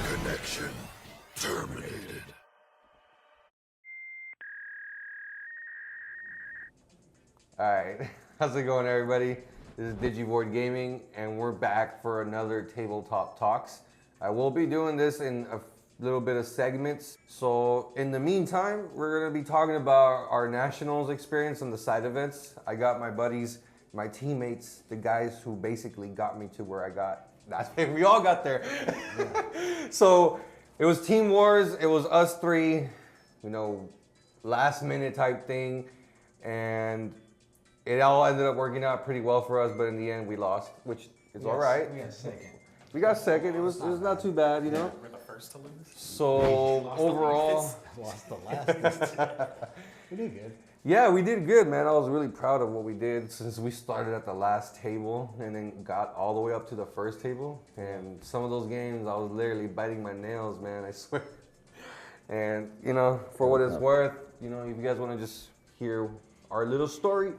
Connection terminated. Alright, how's it going everybody? This is Digimon Gaming and we're back for another Tabletop Talks. I will be doing this in a little bit of segments. So in the meantime, we're gonna be talking about our nationals experience and the side events. I got my buddies, my teammates, the guys who basically got me to where I got. That's it, we all got there. So it was Team Wars, it was us three, you know, last minute type thing. And it all ended up working out pretty well for us, but in the end we lost, which is all right. We got second. We got second. It was not too bad, you know. We're the first to lose. So overall, Lost the last. We did good. yeah, we did good, man. I was really proud of what we did since we started at the last table and then got all the way up to the first table. And some of those games, I was literally biting my nails, man. I swear. And you know, for what it's worth, you know, if you guys want to just hear our little story.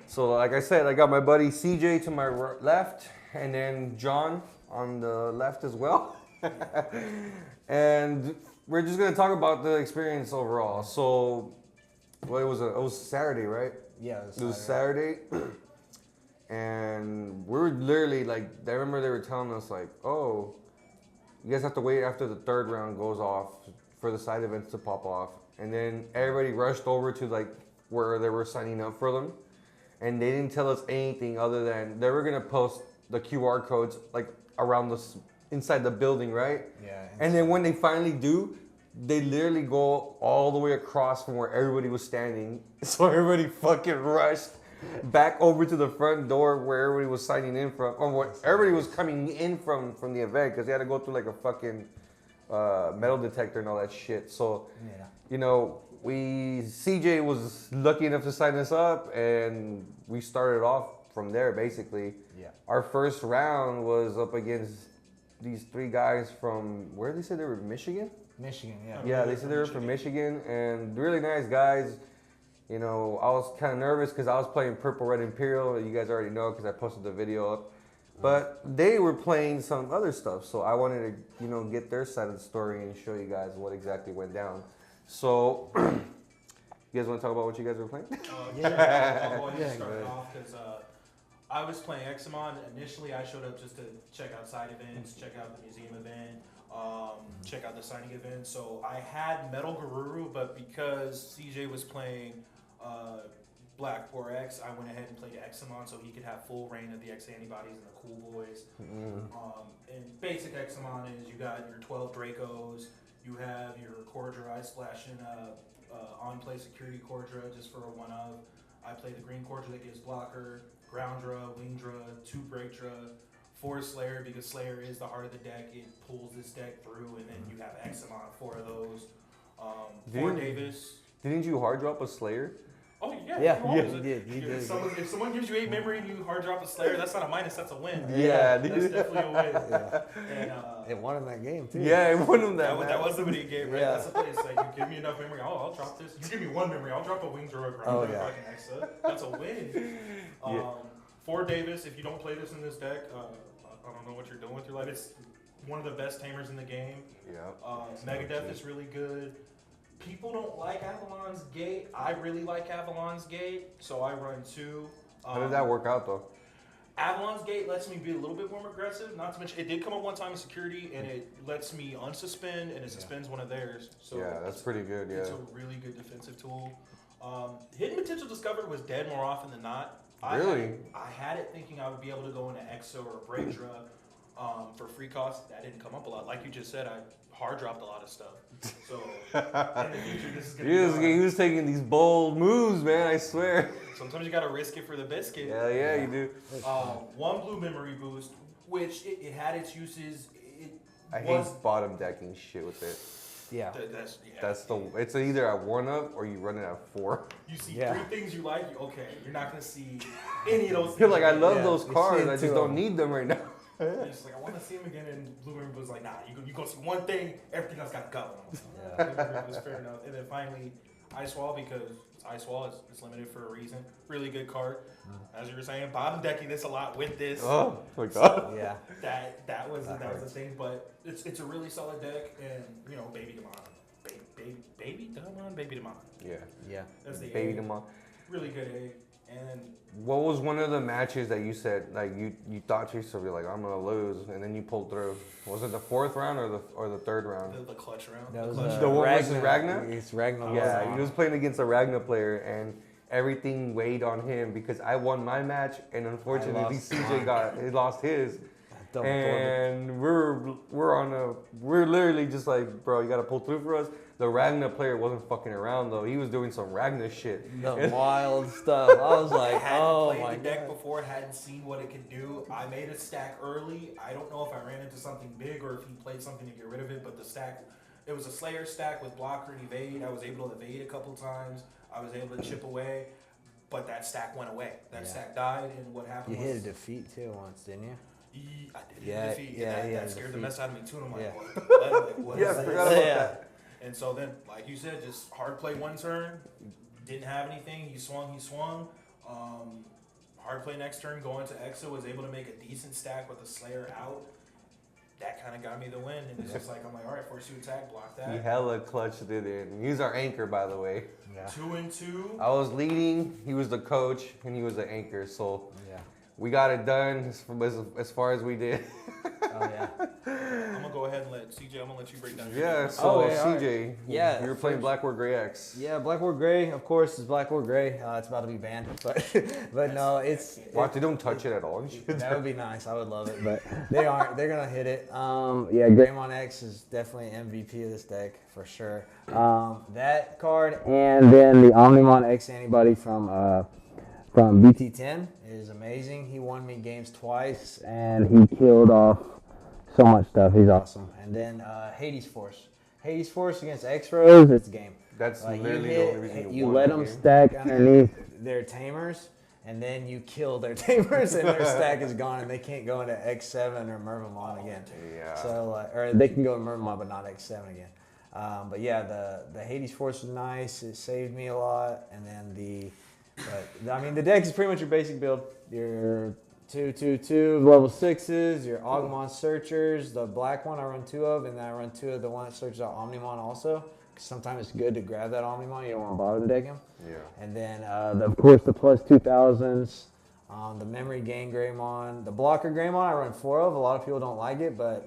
So like I said, I got my buddy CJ to my left and then John on the left as well. And we're just gonna talk about the experience overall. So well, it was Saturday, right? Yeah, It was Saturday. And we were literally like, I remember they were telling us like, oh, you guys have to wait after the third round goes off for the side events to pop off. And then everybody rushed over to like where they were signing up for them. And they didn't tell us anything other than they were gonna post the QR codes like around inside the building, right? Yeah. And then when they finally do, they literally go all the way across from where everybody was standing. So everybody fucking rushed back over to the front door where everybody was signing in from, or where everybody was coming in from the event, because they had to go through like a fucking metal detector and all that shit. So, Yeah. you know, CJ was lucky enough to sign us up, and we started off from there basically. Yeah. Our first round was up against these three guys from, where did they say they were, Michigan? Michigan, yeah. Yeah, they said they were from Michigan, and really nice guys. You know, I was kind of nervous because I was playing Purple Red Imperial. You guys already know because I posted the video up. But they were playing some other stuff, so I wanted to, you know, get their side of the story and show you guys what exactly went down. So, you guys want to talk about what you guys were playing? Yeah, I'll go ahead Yeah, and start go it ahead. off because I was playing Examon. Initially, I showed up just to check out side events, check out the museum event, check out the signing event. So I had Metal Garuru, but because CJ was playing Black 4X, I went ahead and played Examon so he could have full reign of the X antibodies and the cool boys. And basic Examon is you got your 12 Dracos, you have your Cordra, I splash in on-play security Cordra just for a one-of. I play the green Cordra that gives blocker, Groundra, Wingdra, 2 Breakdra, 4 Slayer because Slayer is the heart of the deck. It pulls this deck through, and then you have Examon, 4 of those. 4 Davis. Didn't you hard drop a Slayer? Oh yeah, Yeah, you always- he did. He did. If someone gives you 8 memory and you hard drop a Slayer, that's not a minus, that's a win. Yeah, That's dude. definitely a win. Yeah. And, It won in that game too. Yeah, it won them that that was the video game, right? Yeah. That's the place. Like, you give me enough memory, I'll drop this. You give me 1 memory, I'll drop a Wings or a Ground Oh, or a yeah. fucking Exa. That's a win. Yeah. 4 Davis, if you don't play this in this deck, I don't know what you're doing with your life. It's one of the best tamers in the game. Yeah. Megadeth is really good. People don't like Avalon's Gate. I really like Avalon's Gate, so I run 2. How did that work out though? Avalon's Gate lets me be a little bit more aggressive. Not to mention, it did come up one time in security, and it lets me unsuspend, and it suspends one of theirs. So Yeah, that's pretty good, it's yeah. a really good defensive tool. Hidden Potential Discovered was dead more often than not. Really? I had it thinking I would be able to go into Exo or Breakdra for free cost. That didn't come up a lot. Like you just said, I hard dropped a lot of stuff. So in the future, this is going to be He was taking these bold moves, man, I swear. Sometimes you got to risk it for the biscuit. Yeah, you do. 1 blue memory boost, which it had its uses. I hate bottom decking shit with it. Yeah. It's either at 1-up or you run it at 4. You see Yeah. 3 things you like. Okay, you're not gonna see any of those. You're like, I love Yeah, those you cards, see I it just too. don't need them right now. You're just like, I want to see him again, and Blue Memory was like, nah, you go see one thing, everything else got to go. Yeah. Blue Memory was fair enough, and then finally Ice Wall because Ice Wall. It's limited for a reason. Really good card. As you were saying, Bob, I'm decking this a lot with this. Oh my god. Yeah. That was the hurts. thing, but it's a really solid deck, and you know, Baby Demon, Baby Demon. Yeah. Yeah. That's the Baby egg. Demon. Really good egg, and What was one of the matches that you said like you thought to yourself, you're like, I'm gonna lose, and then you pulled through? Was it the fourth round or the third round? the clutch round. That was clutch The one versus Ragnar. Ragnar? It's Ragnar. Yeah, he was playing against a Ragnar player, and everything weighed on him because I won my match, and unfortunately lost CJ he lost his. Double And we're literally just like, bro, you gotta pull through for us. The Ragnar player wasn't fucking around though. He was doing some Ragnar shit. the wild stuff. I was like, hadn't oh played my the deck god. before, hadn't seen what it could do. I made a stack early. I don't know if I ran into something big or if he played something to get rid of it, but the stack, it was a Slayer stack with blocker and evade. I was able to evade a couple times. I was able to chip away, but that stack went away. That Yeah. stack died, and what happened You was... hit a defeat too once, didn't you? I did Yeah, hit defeat. yeah, and yeah, that scared the defeat. mess out of me too. And I'm like, Yeah. what Yeah, is I this? forgot about Yeah. that. And so then, like you said, just hard play one turn. Didn't have anything. He swung. Hard play next turn. Going to Exa, was able to make a decent stack with the Slayer out. That kind of got me the win. And it's just like, I'm like, all right, force you attack, block He that. hella clutched it in. He's our anchor, by the way. Yeah. 2-2. I was leading, he was the coach, and he was the anchor. So Yeah. we got it done as far as we did. Oh yeah. I'm gonna go ahead and let CJ. I'm gonna let you break down. your Yeah, deck. so Oh, yeah, all right. CJ, Yeah, you were playing first- Blackboard Gray X. Yeah, Blackboard Gray, of course, is Blackboard Gray. It's about to be banned, but no, it's Watch, they don't touch it at all. that would be nice. I would love it, but they aren't. They're gonna hit it. Yeah, Greymon X is definitely MVP of this deck for sure. That card and then the Omnimon X antibody from BT10 is amazing. He won me games twice, and he killed off so much stuff. He's awesome. And then Hades Force. Hades Force against X-Rose, it's a game. That's Like, literally you the only reason you won let the them game. stack underneath their tamers, and then you kill their tamers, and their stack is gone, and they can't go into X7 or Mervamon again. Yeah. So, or they can go to Mervamon, but not X7 again. But yeah, the Hades Force was nice. It saved me a lot, and then the deck is pretty much your basic build. Your 2/2/2 level 6s, your Agumon Searchers. The black one I run 2 of, and then I run 2 of the one that searches out Omnimon also. 'Cause sometimes it's good to grab that Omnimon. You don't want to bother to deck him. Yeah. And then, of course, the plus 2000s, the memory gain Greymon. The blocker Greymon I run 4 of. A lot of people don't like it, but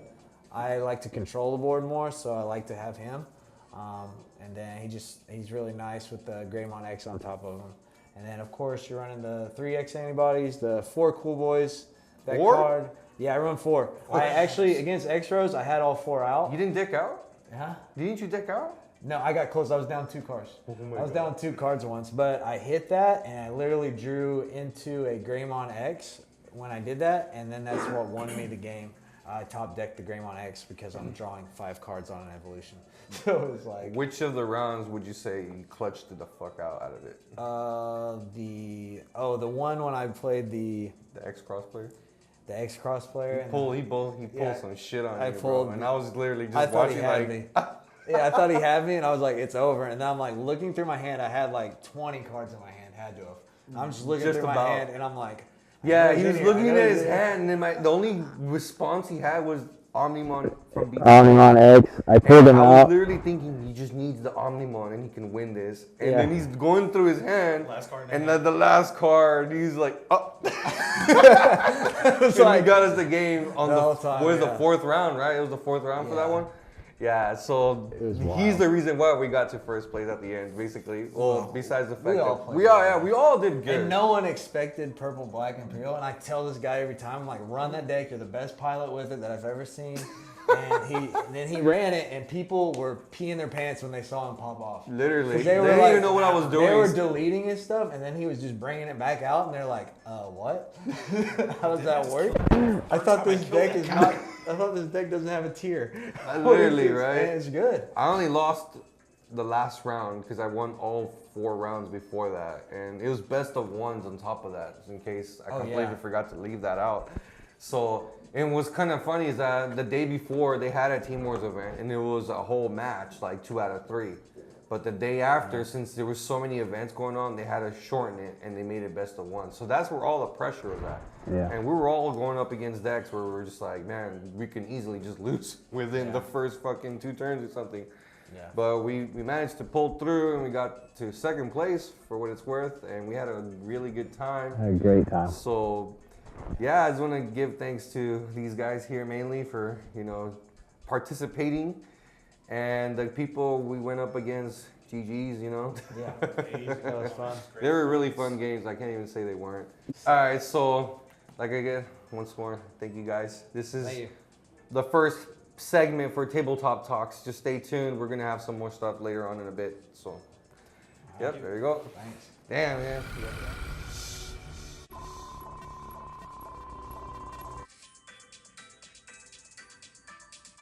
I like to control the board more, so I like to have him. And then he's really nice with the Greymon X on top of him. And then, of course, you're running the 3X antibodies, the 4 Cool Boys. That 4? card. Yeah, I run 4. I actually, against X-Rose, I had all 4 out. You didn't deck out? Huh? Didn't you deck out? No, I got close. I was down 2 cards. Oh my I was God. down 2 cards once, but I hit that, and I literally drew into a Greymon X when I did that, and then that's what won me the game. I top decked the Greymon X because I'm drawing 5 cards on an evolution. So it was like Which of the rounds would you say you clutched the fuck out of it? the one when I played the The X cross player? X cross player. He pulled Yeah. some shit on I you, pulled- bro. And I was literally just I thought watching he had like, me. Yeah, I thought he had me, and I was like, it's over. And then I'm like looking through my hand. I had like 20 cards in my hand. Had to have. I'm just looking Just through about. my hand, and I'm like, I yeah, know he he's was in here. I looking know at he's his in here. hand, and then the only response he had was Omnimon from BT. Omnimon X. I pulled him I was out. literally thinking he just needs the Omnimon and he can win this. And Yeah. then he's going through his hand, Last card in and the then the last card, he's like, oh. It's And like, he got us the game on The whole time, what is the yeah. 4th round, right? It was the 4th round for that Yeah. one. Yeah, so It was he's wild. the reason why we got to first place at the end, basically. Well, besides the fact all that played we all did good. and no one expected purple, black, Imperial. And I tell this guy every time, I'm like, run that deck. You're the best pilot with it that I've ever seen. And then he ran it, and people were peeing their pants when they saw him pop off. Literally, 'Cause they were didn't even know what I was doing. They were deleting his stuff, and then he was just bringing it back out, and they're like, what? How does that work? I thought this deck is not. I thought this deck doesn't have a tier. Literally, And right? it's good. I only lost the last round because I won all 4 rounds before that, and it was best of ones on top of that, just in case I Oh, completely yeah. forgot to leave that out. So, and what's kind of funny is that the day before they had a Team Wars event, and it was a whole match, like 2 out of 3. But the day after, since there was so many events going on, they had to shorten it and they made it best of one. So that's where all the pressure was at. Yeah. And we were all going up against decks where we were just like, man, we can easily just lose within the first fucking 2 turns or something. Yeah. But we managed to pull through and we got to second place for what it's worth. And we had a really good time. Had a great time. So, yeah, I just want to give thanks to these guys here mainly for, you know, participating. And the people we went up against, GGs, you know. Yeah, that was fun. They were really fun games. I can't even say they weren't. All right, so like again, once more, thank you guys. This is the first segment for Tabletop Talks. Just stay tuned. We're going to have some more stuff later on in a bit. So, yep, there you go. Thanks. Damn, man.